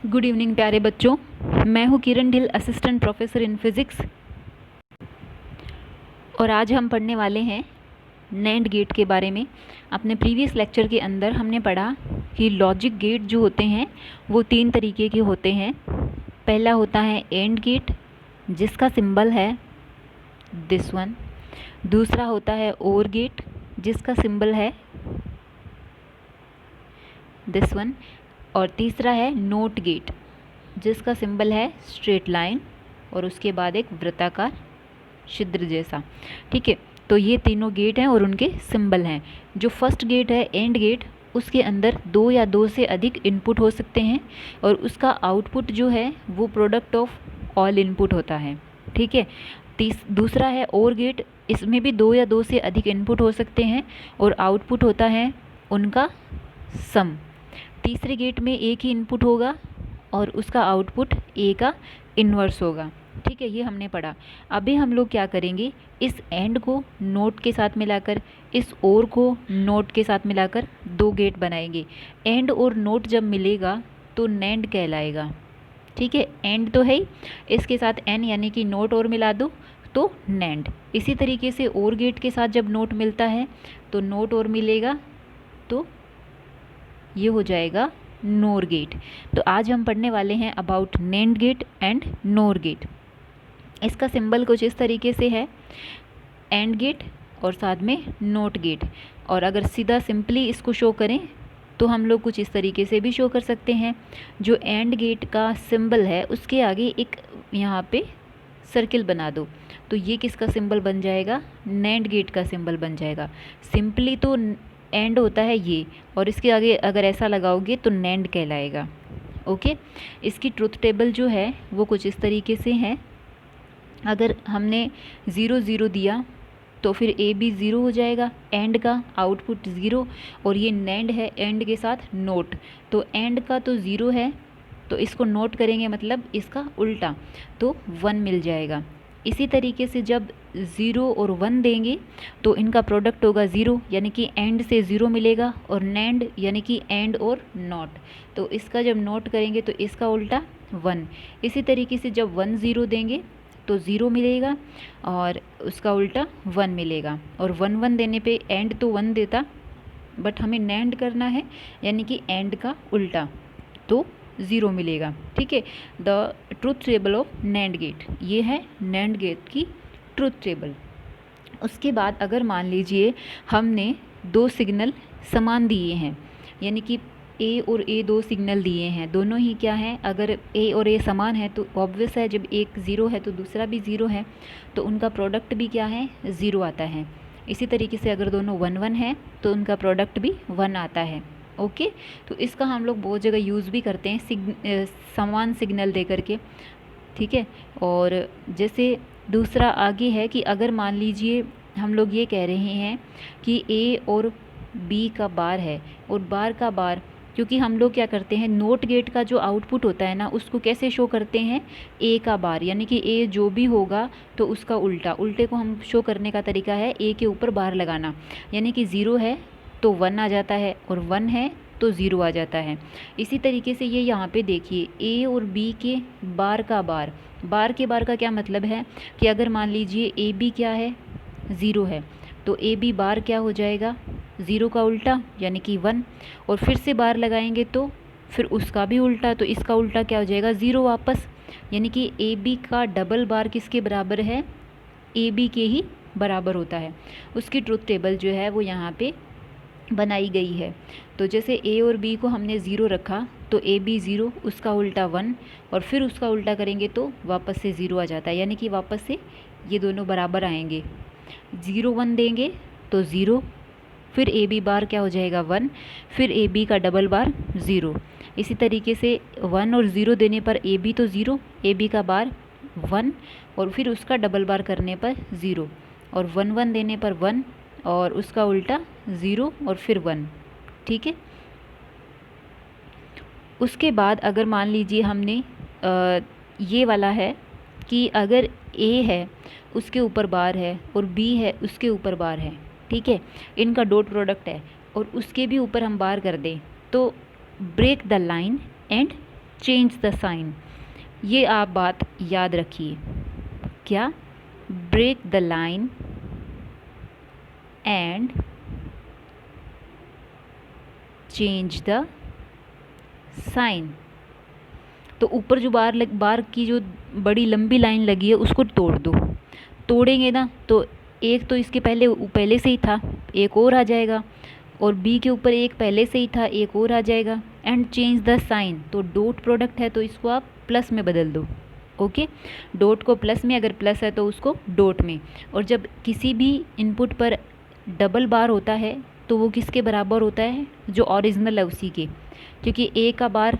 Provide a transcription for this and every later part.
Good evening प्यारे बच्चों, मैं हूँ किरण ढिल, असिस्टेंट प्रोफेसर इन फिज़िक्स। और आज हम पढ़ने वाले हैं नैंड गेट के बारे में। अपने प्रीवियस लेक्चर के अंदर हमने पढ़ा कि लॉजिक गेट जो होते हैं वो 3 तरीके के होते हैं। पहला होता है एंड गेट, जिसका सिंबल है दिस वन। दूसरा होता है ओर गेट, जिसका सिंबल है दिस वन। और तीसरा है नोट गेट, जिसका सिंबल है स्ट्रेट लाइन और उसके बाद एक वृत्ताकार छिद्र जैसा। ठीक है, तो ये तीनों गेट हैं और उनके सिंबल हैं। जो फर्स्ट गेट है एंड गेट, उसके अंदर 2 या 2 से अधिक इनपुट हो सकते हैं और उसका आउटपुट जो है वो प्रोडक्ट ऑफ ऑल इनपुट होता है। ठीक है, दूसरा है ओर गेट, इसमें भी 2 या 2 से अधिक इनपुट हो सकते हैं और आउटपुट होता है उनका सम। तीसरे गेट में एक ही इनपुट होगा और उसका आउटपुट ए का इन्वर्स होगा। ठीक है, ये हमने पढ़ा। अभी हम लोग क्या करेंगे, इस एंड को नोट के साथ मिलाकर, इस और को नोट के साथ मिलाकर 2 गेट बनाएंगे। एंड और नोट जब मिलेगा तो नैंड कहलाएगा। ठीक है, एंड तो है ही, इसके साथ एन यानी कि नोट और मिला दो तो नैंड। इसी तरीके से और गेट के साथ जब नोट मिलता है तो नोट और मिलेगा तो ये हो जाएगा नोर गेट। तो आज हम पढ़ने वाले हैं about NAND gate and NOR gate. इसका सिंबल कुछ इस तरीके से है, एंड गेट और साथ में नोट गेट। और अगर सीधा सिंपली इसको शो करें तो हम लोग कुछ इस तरीके से भी शो कर सकते हैं। जो एंड गेट का सिंबल है उसके आगे एक यहाँ पे सर्किल बना दो तो ये किसका सिंबल बन जाएगा, नैंड गेट का सिंबल बन जाएगा। सिंपली तो एंड होता है ये, और इसके आगे अगर ऐसा लगाओगे तो नैंड कहलाएगा। ओके, इसकी ट्रुथ टेबल जो है वो कुछ इस तरीके से है। अगर हमने 0 0 दिया तो फिर ए भी 0 हो जाएगा, एंड का आउटपुट 0। और ये नैंड है एंड के साथ नोट, तो एंड का तो 0 है तो इसको नोट करेंगे मतलब इसका उल्टा, तो 1 मिल जाएगा। इसी तरीके से जब 0 और 1 देंगे तो इनका प्रोडक्ट होगा 0, यानी कि एंड से 0 मिलेगा, और नैंड यानी कि एंड और नॉट, तो इसका जब नोट करेंगे तो इसका उल्टा 1। इसी तरीके से जब 1 0 देंगे तो 0 मिलेगा और उसका उल्टा 1 मिलेगा। और 1 1 देने पे एंड तो 1 देता, बट हमें नैंड करना है यानी कि एंड का उल्टा, तो 0 मिलेगा। ठीक है, the truth table of NAND gate, ये है नैंड गेट की ट्रुथ टेबल। उसके बाद अगर मान लीजिए हमने 2 सिग्नल समान दिए हैं, यानी कि ए और ए 2 सिग्नल दिए हैं, दोनों ही क्या हैं, अगर ए और ए समान है तो ऑब्वियस है जब एक 0 है तो दूसरा भी 0 है, तो उनका प्रोडक्ट भी क्या है, 0 आता है। इसी तरीके से अगर दोनों 1 1 है तो उनका प्रोडक्ट भी 1 आता है। ओके, तो इसका हम लोग बहुत जगह यूज़ भी करते हैं समान सिग्नल दे करके। ठीक है, और जैसे दूसरा आगे है कि अगर मान लीजिए हम लोग ये कह रहे हैं कि ए और बी का बार है, और बार का बार, क्योंकि हम लोग क्या करते हैं, नोट गेट का जो आउटपुट होता है ना उसको कैसे शो करते हैं, ए का बार, यानी कि ए जो भी होगा तो उसका उल्टा, उल्टे को हम शो करने का तरीका है ए के ऊपर बार लगाना। यानी कि 0 है तो 1 आ जाता है और 1 है तो 0 आ जाता है। इसी तरीके से ये यहाँ पे देखिए ए और बी के बार का बार, बार के बार का क्या मतलब है कि अगर मान लीजिए ए बी क्या है, 0 है, तो ए बी बार क्या हो जाएगा, 0 का उल्टा यानी कि 1। और फिर से बार लगाएंगे तो फिर उसका भी उल्टा, तो इसका उल्टा क्या हो जाएगा, 0 वापस। यानी कि ए बी का डबल बार किसके बराबर है, ए बी के ही बराबर होता है। उसकी ट्रुथ टेबल जो है वो यहाँ पे बनाई गई है। तो जैसे ए और बी को हमने 0 रखा तो ए बी 0, उसका उल्टा 1, और फिर उसका उल्टा करेंगे तो वापस से 0 आ जाता है, यानी कि वापस से ये दोनों बराबर आएंगे। 0 1 देंगे तो 0, फिर ए बी बार क्या हो जाएगा 1, फिर ए बी का डबल बार 0। इसी तरीके से 1 और 0 देने पर ए बी तो 0, ए बी का बार 1, और फिर उसका डबल बार करने पर 0, और 1 1 देने पर 1 और उसका उल्टा 0 और फिर 1। ठीक है, उसके बाद अगर मान लीजिए हमने ये वाला है कि अगर ए है उसके ऊपर बार है और बी है उसके ऊपर बार है, ठीक है, इनका डॉट प्रोडक्ट है और उसके भी ऊपर हम बार कर दें तो break the line and change the sign. ये आप बात याद रखिए, क्या? Break the line and change the sign. तो ऊपर जो बार की जो बड़ी लंबी लाइन लगी है उसको तोड़ दो। तोड़ेंगे ना तो एक तो इसके पहले से ही था, एक और आ जाएगा, और बी के ऊपर एक पहले से ही था, एक और आ जाएगा। एंड चेंज द साइन, तो डॉट प्रोडक्ट है तो इसको आप प्लस में बदल दो। ओके, डॉट को प्लस में, अगर प्लस है तो उसको डॉट में। और जब किसी भी इनपुट पर डबल बार होता है तो वो किसके बराबर होता है? जो ओरिजिनल है उसी के, क्योंकि ए का बार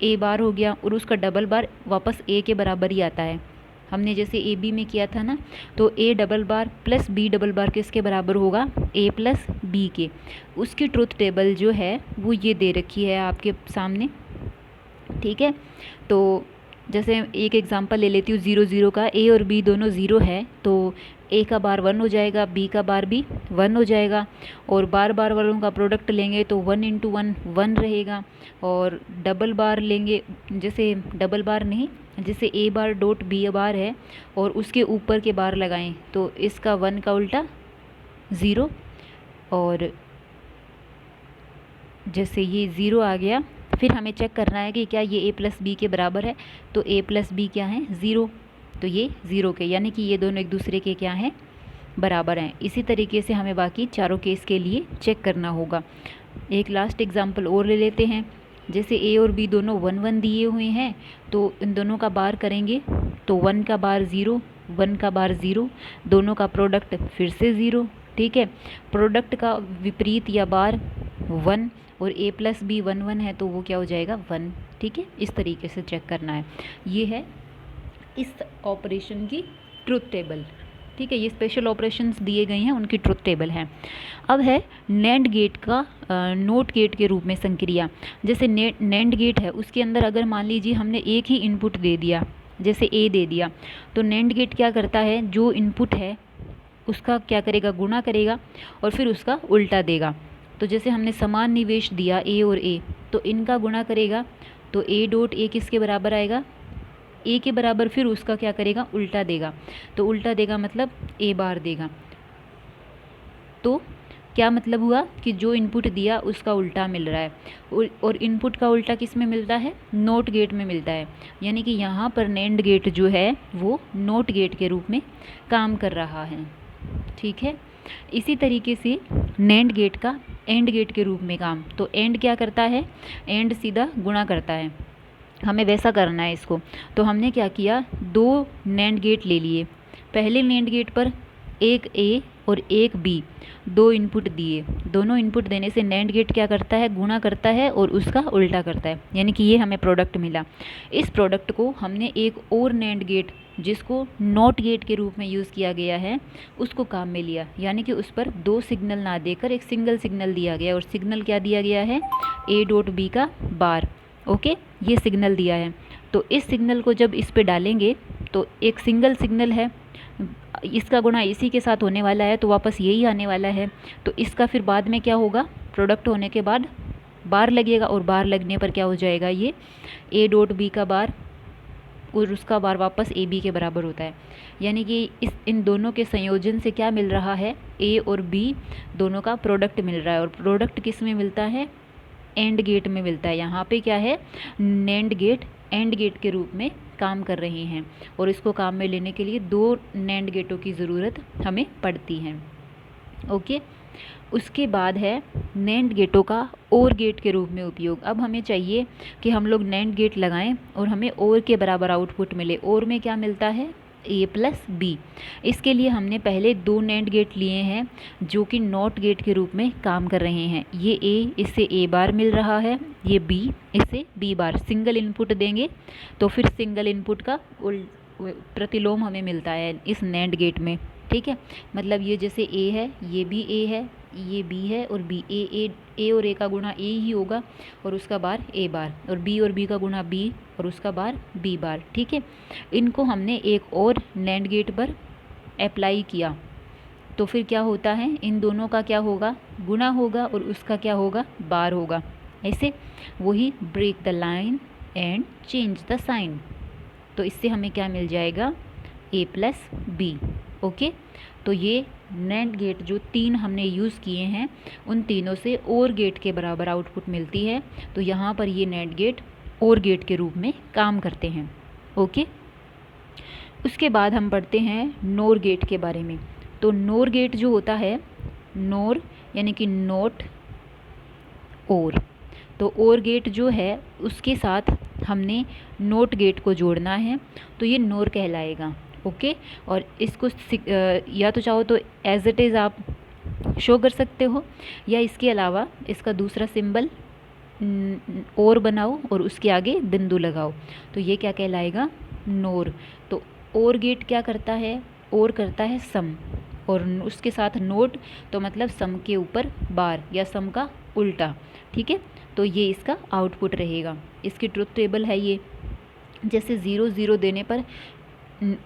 ए बार हो गया और उसका डबल बार वापस ए के बराबर ही आता है। हमने जैसे ए बी में किया था ना, तो a double bar plus b double bar किसके बराबर होगा? ए प्लस बी के। उसकी ट्रुथ टेबल जो है वो ये दे रखी है आपके सामने, ठीक है। तो जैसे एक एग्जांपल ले लेती हूँ 0 0 का। ए और बी दोनों 0 है तो ए का बार 1 हो जाएगा, बी का बार भी 1 हो जाएगा। और बार वालों का प्रोडक्ट लेंगे तो 1 × 1 1 रहेगा। और डबल बार लेंगे, जैसे डबल बार नहीं, जैसे ए बार डॉट बी बार है और उसके ऊपर के बार लगाएं तो इसका 1 का उल्टा 0। और जैसे ये 0 आ गया, फिर हमें चेक करना है कि क्या ये ए प्लस बी के बराबर है। तो ए प्लस बी क्या है? 0। तो ये 0 के, यानी कि ये दोनों एक दूसरे के क्या हैं? बराबर हैं। इसी तरीके से हमें बाकी चारों केस के लिए चेक करना होगा। एक लास्ट एग्जांपल और ले लेते हैं। जैसे ए और बी दोनों 1 1 दिए हुए हैं तो इन दोनों का बार करेंगे तो 1 का बार 0, 1 का बार 0, दोनों का प्रोडक्ट फिर से 0, ठीक है। प्रोडक्ट का विपरीत या बार 1 और ए प्लस बी 1 1 है तो वो क्या हो जाएगा? 1, ठीक है। इस तरीके से चेक करना है। ये है इस ऑपरेशन की ट्रुथ टेबल, ठीक है। ये स्पेशल ऑपरेशंस दिए गए हैं, उनकी ट्रुथ टेबल है। अब है नैंड गेट का नोट गेट के रूप में संक्रिया। जैसे नैंड गेट है, उसके अंदर अगर मान लीजिए हमने एक ही इनपुट दे दिया, जैसे ए दे दिया, तो नैंड गेट क्या करता है? जो इनपुट है उसका क्या करेगा? गुणा करेगा और फिर उसका उल्टा देगा। तो जैसे हमने समान निवेश दिया ए और ए, तो इनका गुणा करेगा तो ए डॉट ए किसके बराबर आएगा? ए के बराबर। फिर उसका क्या करेगा? उल्टा देगा। तो उल्टा देगा मतलब ए बार देगा। तो क्या मतलब हुआ कि जो इनपुट दिया उसका उल्टा मिल रहा है। और इनपुट का उल्टा किस में मिलता है? नोट गेट में मिलता है। यानी कि यहाँ पर नैंड गेट जो है वो नोट गेट के रूप में काम कर रहा है, ठीक है। इसी तरीके से नैंड गेट का एंड गेट के रूप में काम। तो एंड क्या करता है? एंड सीधा गुणा करता है। हमें वैसा करना है इसको। तो हमने क्या किया? 2 नैंड गेट ले लिए। पहले नैंड गेट पर एक ए और एक बी 2 इनपुट दिए। दोनों इनपुट देने से नैंड गेट क्या करता है? गुणा करता है और उसका उल्टा करता है, यानी कि ये हमें प्रोडक्ट मिला। इस प्रोडक्ट को हमने एक और नैंड गेट जिसको नॉट गेट के रूप में यूज़ किया गया है उसको काम में लिया, यानी कि उस पर 2 सिग्नल ना देकर एक सिंगल सिग्नल दिया गया। और सिग्नल क्या दिया गया है? ए डॉट बी का बार। ओके, ये सिग्नल दिया है। तो इस सिग्नल को जब इस पे डालेंगे तो एक सिंगल सिग्नल है, इसका गुणा इसी के साथ होने वाला है तो वापस यही आने वाला है। तो इसका फिर बाद में क्या होगा? प्रोडक्ट होने के बाद बार लगेगा और बार लगने पर क्या हो जाएगा? ये ए डॉट बी का बार और उसका बार वापस ए बी के बराबर होता है। यानी कि इन दोनों के संयोजन से क्या मिल रहा है? ए और बी दोनों का प्रोडक्ट मिल रहा है। और प्रोडक्ट किस में मिलता है? एंड गेट में मिलता है। यहाँ पे क्या है? नैंड गेट एंड गेट के रूप में काम कर रहे हैं और इसको काम में लेने के लिए 2 नैंड गेटों की ज़रूरत हमें पड़ती है। ओके, उसके बाद है नैंड गेटों का और गेट के रूप में उपयोग। अब हमें चाहिए कि हम लोग नैंड गेट लगाएं और हमें और के बराबर आउटपुट मिले। और में क्या मिलता है? ए प्लस बी। इसके लिए हमने पहले 2 नैंड गेट लिए हैं जो कि नॉट गेट के रूप में काम कर रहे हैं। ये ए, इससे ए बार मिल रहा है, ये बी, इससे बी बार। सिंगल इनपुट देंगे तो फिर सिंगल इनपुट का प्रतिलोम हमें मिलता है इस नैंड गेट में, ठीक है। मतलब ये जैसे ए है, ये भी ए है, ये बी है और बी। ए और ए का गुणा ए ही होगा और उसका बार ए बार, और बी का गुणा बी और उसका बार बी बार, ठीक है। इनको हमने एक और नैंड गेट पर अप्लाई किया तो फिर क्या होता है? इन दोनों का क्या होगा? गुणा होगा और उसका क्या होगा? बार होगा। ऐसे वही break the line and change the sign. तो इससे हमें क्या मिल जाएगा, a प्लस बी। ओके, तो ये नैंड गेट जो 3 हमने यूज़ किए हैं उन तीनों से और गेट के बराबर आउटपुट मिलती है। तो यहाँ पर ये नैंड गेट और गेट के रूप में काम करते हैं। ओके, उसके बाद हम पढ़ते हैं नोर गेट के बारे में। तो नोर गेट जो होता है, नोर यानी कि नोट और, तो और गेट जो है उसके साथ हमने नोट गेट को जोड़ना है, तो ये नोर कहलाएगा। ओके, और इसको या तो चाहो तो एज इट इज़ आप शो कर सकते हो, या इसके अलावा इसका दूसरा सिंबल और बनाओ और उसके आगे बिंदु लगाओ, तो ये क्या कहलाएगा, नोर। तो और गेट क्या करता है, और करता है सम, और उसके साथ नोट तो मतलब सम के ऊपर बार या सम का उल्टा। ठीक है, तो ये इसका आउटपुट रहेगा। इसकी ट्रुथ टेबल है ये। जैसे 0 0 देने पर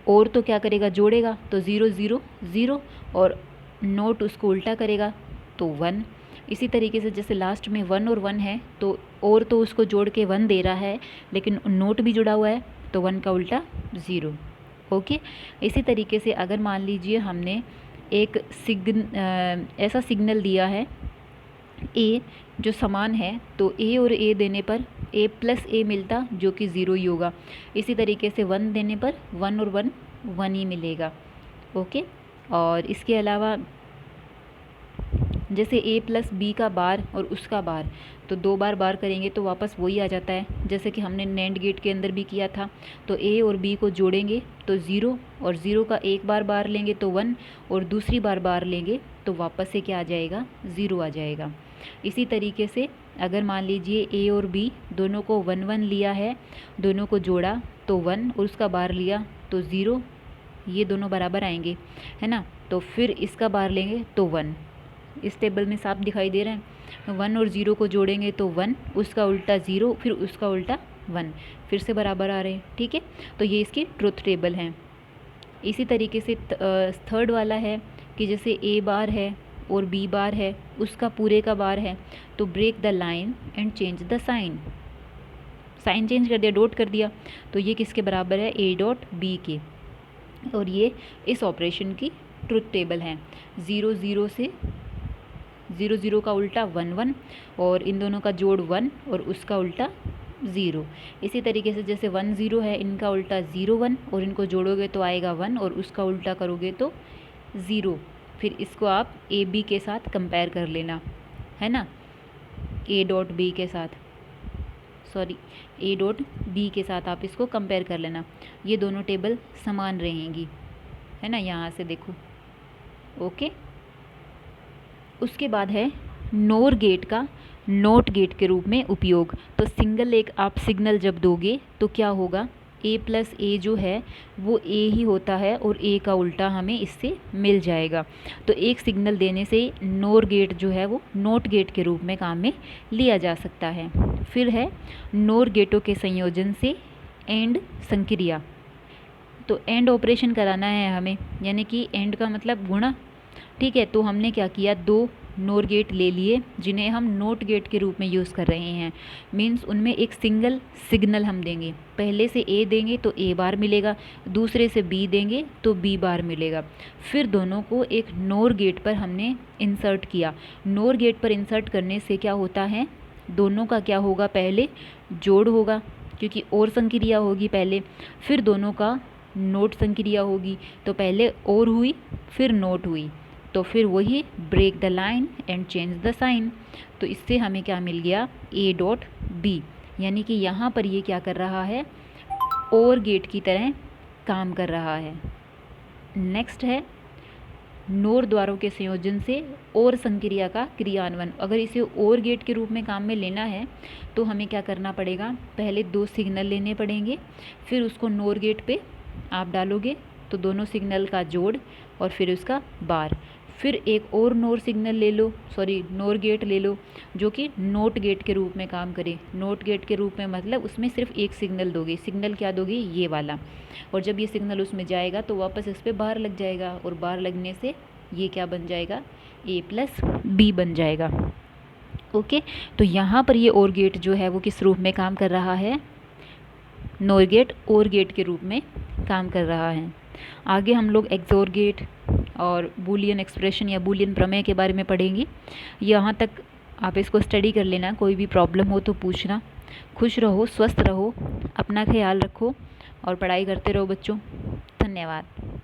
और तो क्या करेगा, जोड़ेगा, तो 0 0 0, और नोट उसको उल्टा करेगा तो 1। इसी तरीके से जैसे लास्ट में 1 और 1 है, तो और तो उसको जोड़ के 1 दे रहा है, लेकिन नोट भी जुड़ा हुआ है, तो 1 का उल्टा 0। ओके, इसी तरीके से अगर मान लीजिए हमने एक ऐसा सिग्नल दिया है ए जो समान है, तो ए और ए देने पर ए प्लस ए मिलता, जो कि 0 ही होगा। इसी तरीके से 1 देने पर 1 और 1 1 ही मिलेगा। ओके, और इसके अलावा जैसे ए प्लस बी का बार और उसका बार, तो 2 बार बार करेंगे तो वापस वही आ जाता है, जैसे कि हमने नैंड गेट के अंदर भी किया था। तो ए और बी को जोड़ेंगे तो 0, और 0 का एक बार बार लेंगे तो 1, और दूसरी बार बार लेंगे तो वापस से क्या आ जाएगा, 0 आ जाएगा। इसी तरीके से अगर मान लीजिए ए और बी दोनों को 1 1 लिया है, दोनों को जोड़ा तो 1, और उसका बार लिया तो 0, ये दोनों बराबर आएंगे, है ना। तो फिर इसका बार लेंगे तो 1, इस टेबल में साफ दिखाई दे रहे हैं। 1 और 0 को जोड़ेंगे तो 1, उसका उल्टा 0, फिर उसका उल्टा 1, फिर से बराबर आ रहे हैं। ठीक है, तो ये इसकी ट्रुथ टेबल है। इसी तरीके से थर्ड वाला है कि जैसे ए बार है और बी बार है, उसका पूरे का बार है, तो break the line and change the sign. Sign change कर दिया, डॉट कर दिया, तो ये किसके बराबर है, ए डॉट बी के। और ये इस ऑपरेशन की ट्रुथ टेबल है। 0 0 से 0 0 का उल्टा 1 1, और इन दोनों का जोड़ 1 और उसका उल्टा 0। इसी तरीके से जैसे 1 0 है, इनका उल्टा 0 1, और इनको जोड़ोगे तो आएगा 1, और उसका उल्टा करोगे तो 0। फिर इसको आप ए बी के साथ कंपेयर कर लेना, है ना, ए डॉट बी के साथ, सॉरी ए डॉट बी के साथ आप इसको कंपेयर कर लेना। ये दोनों टेबल समान रहेंगी, है ना, यहाँ से देखो। ओके, उसके बाद है नोर गेट का नोट गेट के रूप में उपयोग। तो सिंगल एक आप सिग्नल जब दोगे तो क्या होगा, ए प्लस ए जो है वो ए ही होता है, और ए का उल्टा हमें इससे मिल जाएगा। तो एक सिग्नल देने से नोर गेट जो है वो नोट गेट के रूप में काम में लिया जा सकता है। फिर है नोर गेटों के संयोजन से एंड संक्रिया। तो एंड ऑपरेशन कराना है हमें, यानी कि एंड का मतलब गुणा। ठीक है, तो हमने क्या किया, 2 नोर गेट ले लिए जिन्हें हम नोट गेट के रूप में यूज़ कर रहे हैं। मीन्स उनमें एक सिंगल सिग्नल हम देंगे, पहले से ए देंगे तो ए बार मिलेगा, दूसरे से बी देंगे तो बी बार मिलेगा। फिर दोनों को एक नोर गेट पर हमने इंसर्ट किया। नोर गेट पर इंसर्ट करने से क्या होता है, दोनों का क्या होगा, पहले जोड़ होगा क्योंकि और संक्रिया होगी पहले, फिर दोनों का नोट संक्रिया होगी, तो पहले और हुई फिर नोट हुई, तो फिर वही break the line and change the sign. तो इससे हमें क्या मिल गया, ए डॉट बी, यानी कि यहाँ पर ये क्या कर रहा है, और गेट की तरह काम कर रहा है। नेक्स्ट है नोर द्वारों के संयोजन से और संक्रिया का क्रियान्वयन। अगर इसे और गेट के रूप में काम में लेना है तो हमें क्या करना पड़ेगा, पहले 2 सिग्नल लेने पड़ेंगे, फिर उसको नोर गेट पे आप डालोगे तो दोनों सिग्नल का जोड़ और फिर उसका बार, फिर एक और नोर सिग्नल ले लो, सॉरी नोर गेट ले लो जो कि नोट गेट के रूप में काम करे। नोट गेट के रूप में मतलब उसमें सिर्फ एक सिग्नल दोगे, सिग्नल क्या दोगे, ये वाला, और जब ये सिग्नल उसमें जाएगा तो वापस इस पर बार लग जाएगा, और बार लगने से ये क्या बन जाएगा, ए प्लस बी बन जाएगा। ओके, तो यहाँ पर ये और गेट जो है वो किस रूप में काम कर रहा है, नोर गेट और गेट के रूप में काम कर रहा है। आगे हम लोग एक्सोर गेट और बूलियन एक्सप्रेशन या बूलियन प्रमेय के बारे में पढ़ेंगे। यहाँ तक आप इसको स्टडी कर लेना, कोई भी प्रॉब्लम हो तो पूछना। खुश रहो, स्वस्थ रहो, अपना ख्याल रखो और पढ़ाई करते रहो बच्चों। धन्यवाद।